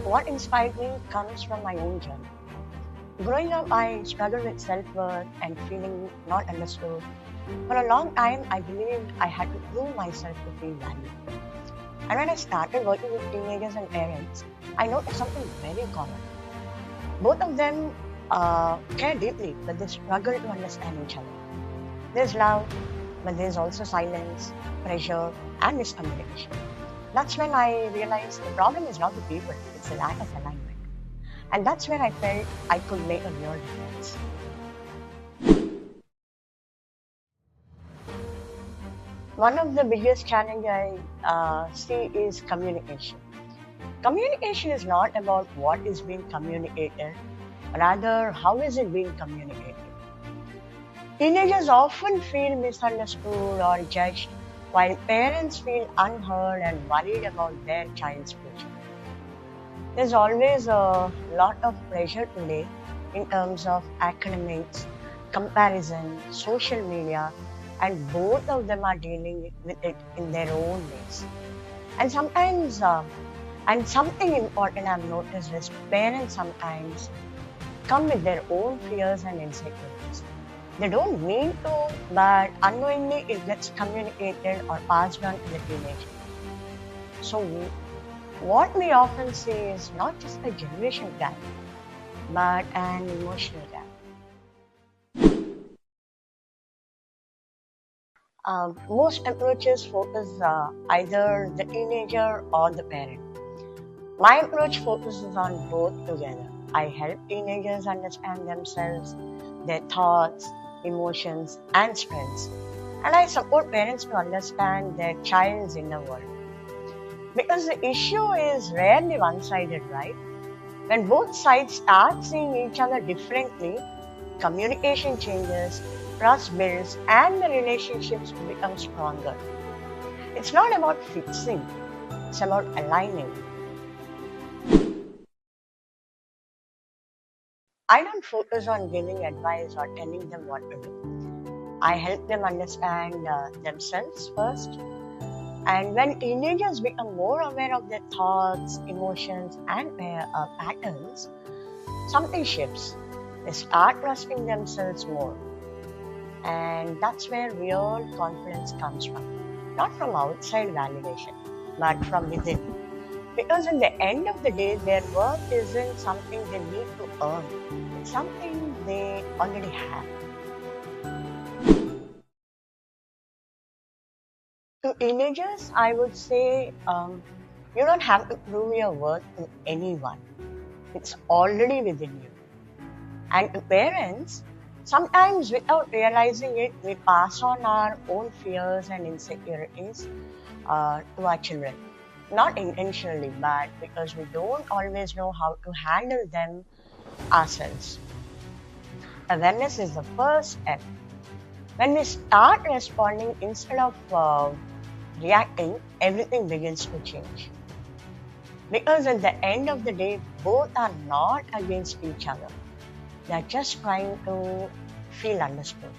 what inspired me comes from my own journey. Growing up, I struggled with self-worth and feeling not understood. For a long time, I believed I had to prove myself to feel valued. And when I started working with teenagers and parents, I noticed something very common. Both of them care deeply, but they struggle to understand each other. There's love, but there's also silence, pressure, and miscommunication. That's when I realized the problem is not the people, it's the lack of alignment. And that's where I felt I could make a real difference. One of the biggest challenges I see is communication. Communication is not about what is being communicated, rather, how is it being communicated? Teenagers often feel misunderstood or judged, while parents feel unheard and worried about their child's future. There's always a lot of pressure today in terms of academics, comparison, social media, and both of them are dealing with it in their own ways. And sometimes, and something important I've noticed is parents sometimes come with their own fears and insecurities. They don't mean to, but unknowingly it gets communicated or passed on to the teenager. So, what we often see is not just a generation gap, but an emotional gap. Most approaches focus either the teenager or the parent. My approach focuses on both together. I help teenagers understand themselves, their thoughts, emotions, and strengths, and I support parents to understand their child's inner world. Because the issue is rarely one-sided, right? When both sides start seeing each other differently, communication changes, trust builds, and the relationships become stronger. It's not about fixing, it's about aligning. I don't focus on giving advice or telling them what to do. I help them understand themselves first. And when teenagers become more aware of their thoughts, emotions, and patterns, something shifts. They start trusting themselves more. And that's where real confidence comes from. Not from outside validation, but from within. Because in the end of the day, their worth isn't something they need to earn. It's something they already have. To teenagers, I would say you don't have to prove your worth to anyone. It's already within you. And to parents, sometimes without realizing it, we pass on our own fears and insecurities to our children. Not intentionally, but because we don't always know how to handle them ourselves. Awareness is the first step. When we start responding instead of reacting, everything begins to change. Because at the end of the day, both are not against each other. They're just trying to feel understood.